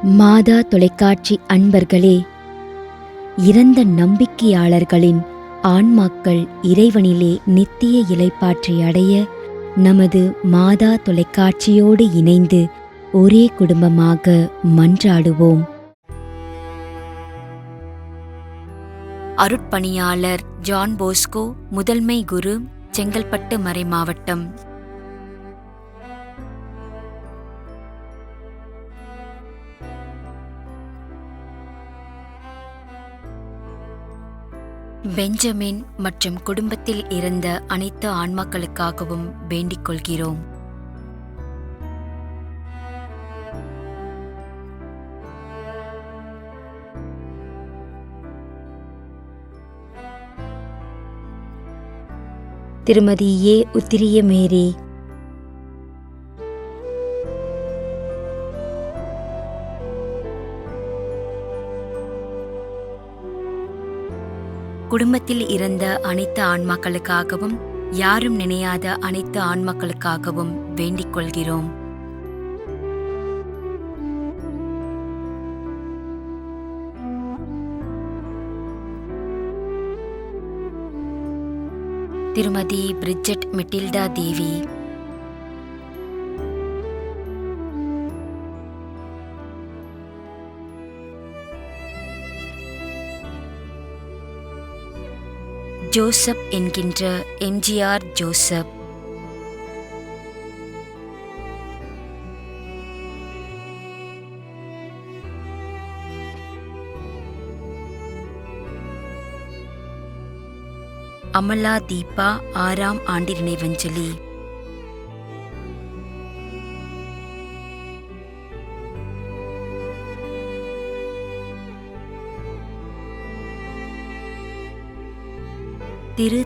மாதா தொலைக்காட்சி அன்பர்களே, இறந்த நம்பிக்கையாளர்களின் ஆன்மாக்கள் இறைவனிலே நித்திய இளைப்பாற்றி அடைய நமது மாதா தொலைக்காட்சியோடு இணைந்து ஒரே குடும்பமாக மன்றாடுவோம். அருட்பணியாளர் ஜான் போஸ்கோ, முதன்மை குரு, செங்கல்பட்டு மறைமாவட்டம். பெஞ்சமின் மற்றும் குடும்பத்தில் இறந்த அனைத்து ஆன்மாக்களுக்காகவும் வேண்டிக் கொள்கிறோம். திருமதி ஏ. உத்திரிய மேரி, குடும்பத்தில் இறந்த அனைத்து ஆன்மாக்களுக்காகவும் யாரும் நினையாத அனைத்து ஆன்மாக்களுக்காகவும் வேண்டிக் கொள்கிறோம். திருமதி பிரிஜெட் மெட்டில்டா தேவி, ஜோசப் என்கின்ற எம்ஜிஆர் ஜோசப், அமலா தீபா 6ஆம் ஆண்டு நினைவஞ்சலி,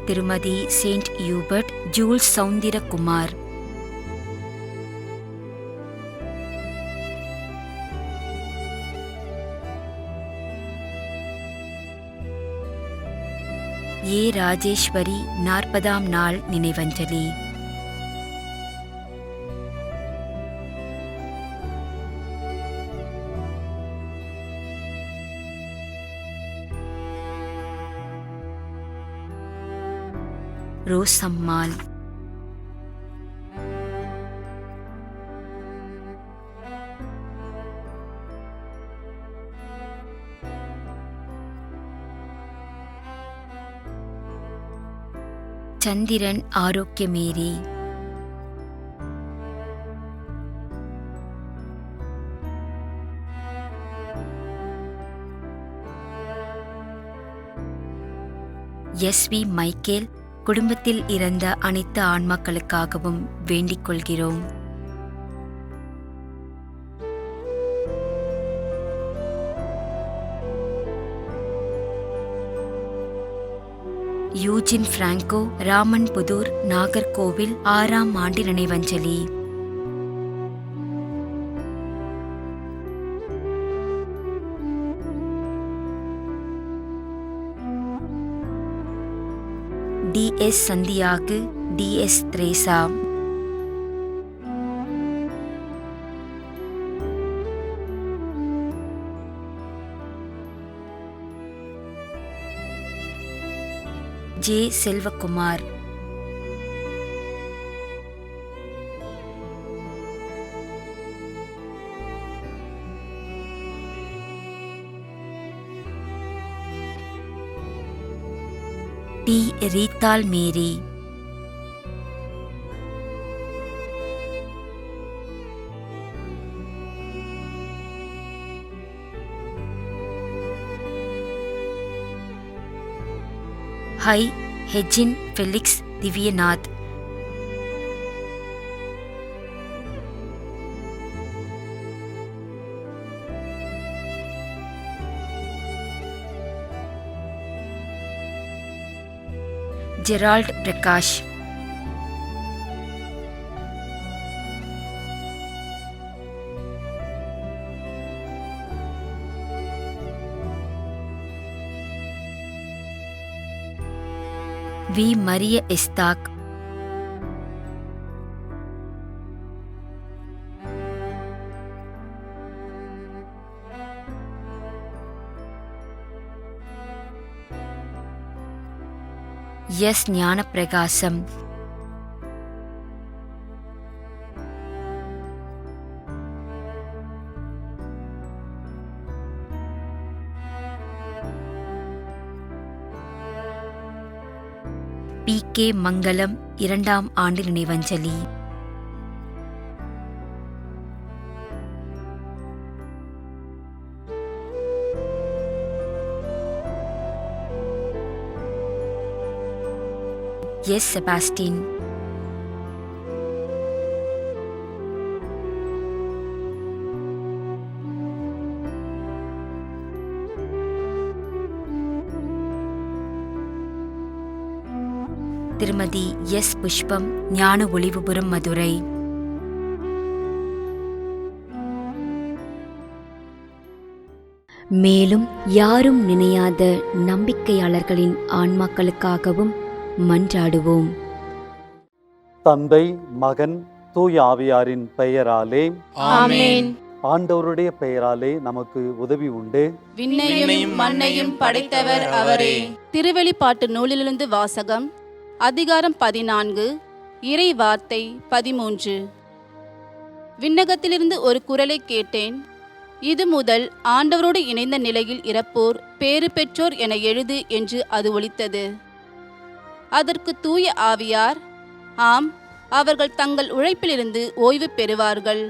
திருமதி செயின்ட் யூபர்ட் ஜூல்ஸ் சவுந்திரகுமார், ஏ. ராஜேஸ்வரி 40ஆம் நாள் நினைவஞ்சலி, ரோசம்மாள், சந்திரன் ஆரோக்கியமேரி, எஸ்.வி. மைக்கேல், குடும்பத்தில் இறந்த அனைத்து ஆன்மாக்களுக்காகவும் வேண்டிக் கொள்கிறோம். யூஜின் பிராங்கோ, ராமன்புதூர், நாகர்கோவில் 6ஆம் ஆண்டு நினைவஞ்சலி, T S. Santhiyagu, T S. Theresa, J. Selvakumar, T. Reethal Mary, ஹை. Hejin Felix Divyanath, Gerald Prakash, V. Maria Esthak, S. Gnanaprakasam, P. K. Mangalam 2ஆம் ஆண்டு நினைவஞ்சலி. எஸ். செபாஸ்டின், திருமதி எஸ். புஷ்பம், ஞான ஒளிவுபுரம், மதுரை. மேலும் யாரும் நினையாத நம்பிக்கையாளர்களின் ஆன்மாக்களுக்காகவும் மன்றாடுவோம். தந்தை, மகன், தூய ஆவியாரின் பெயராலே ஆமென். ஆண்டவருடைய பெயராலே நமக்கு உதவி உண்டு. விண்ணையும் மண்ணையும் படைத்தவர் அவரே. திருவெளிப்பாட்டு நூலிலிருந்து வாசகம். அதிகாரம் 14, இறை வார்த்தை 13. விண்ணகத்திலிருந்து ஒரு குரலை கேட்டேன். இது முதல் ஆண்டவரோடு இணைந்த நிலையில் இறப்போர் பேறு பெற்றோர் என எழுது என்று அது ஒலித்தது. அதற்கு தூய ஆவியார், ஆம், அவர்கள் தங்கள் உழைப்பிலிருந்து ஓய்வு பெறுவார்கள்,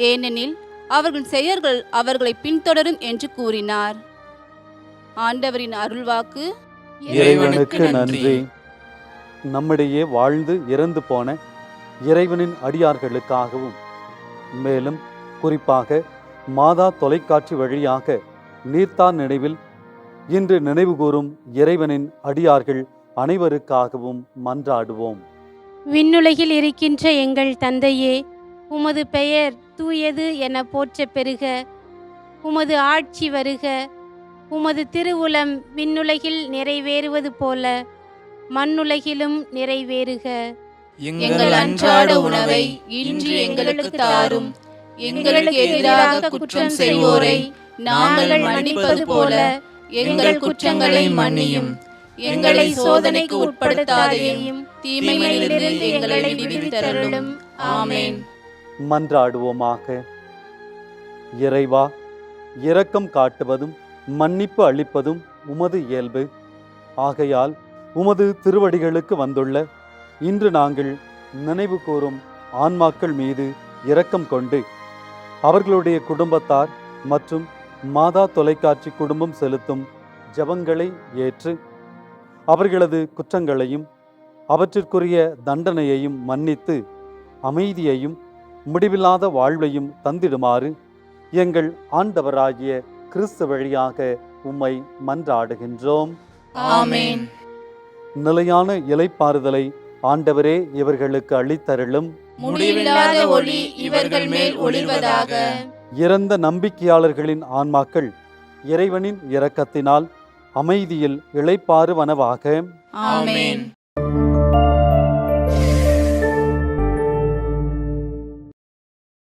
ஏனெனில் அவர்கள் செயல்கள் அவர்களை பின்தொடரும் என்று கூறினார். ஆண்டவரின் அருள்வாக்கு. இறைவனுக்கு நன்றி. நம்மிடையே வாழ்ந்து இறந்து போன இறைவனின் அடியார்களுக்காகவும், மேலும் குறிப்பாக மாதா தொலைக்காட்சி வழியாக நீர்த்தார் நினைவில் இன்று நினைவு கூறும் இறைவனின் அடியார்கள் அனைவருக்காகவும் மன்றாடுவோம். விண்ணுலகில் இருக்கின்ற எங்கள் தந்தையே, உமது பெயர் தூயது என போற்ற பெறுக. உமது ஆட்சி வருக. உமது திருவுளம் விண்ணுலகில் நிறைவேறுவது போல மண்ணுலகிலும் நிறைவேறுக. எங்கள் அன்றாட உணவை இன்று எங்களுக்கு தாரும். எங்களுக்கு எதிராக குற்றம் செய்வோரை நாங்கள் மன்னிப்பது போல எங்கள் குற்றங்களை மன்னியும். எங்களை சோதனைக்கு உட்படுத்தாதையும் தீமையிலிருந்து எங்களை விடுவித்தருளும். ஆமென். மன்றாடுவோமாக. இறைவா, இரக்கம் காட்டுவதும் மன்னிப்பு அளிப்பதும் உமது இயல்பு. ஆகையால் உமது திருவடிகளுக்கு வந்துள்ள இன்று நாங்கள் நினைவு கூறும் ஆன்மாக்கள் மீது இரக்கம் கொண்டு அவர்களுடைய குடும்பத்தார் மற்றும் மாதா தொலைக்காட்சி குடும்பம் செலுத்தும் ஜெபங்களை ஏற்று அவர்களது குற்றங்களையும் அவற்றிற்குரிய தண்டனையையும் மன்னித்து அமைதியையும் முடிவில்லாத வாழ்வையும் தந்திடுமாறு எங்கள் ஆண்டவராகிய கிறிஸ்து வழியாக உம்மை மன்றாடுகின்றோம். ஆமென். நிலையான இளைப்பாறுதலை ஆண்டவரே இவர்களுக்கு அளித்தருளும். முடிவில்லாத ஒளி இவர்கள் மேல் ஒளிர்வதாக. இறந்த நம்பிக்கையாளர்களின் ஆன்மாக்கள் இறைவனின் இரக்கத்தினால் அமைதியில் இளைப்பாறுவனவாக. ஆமென்.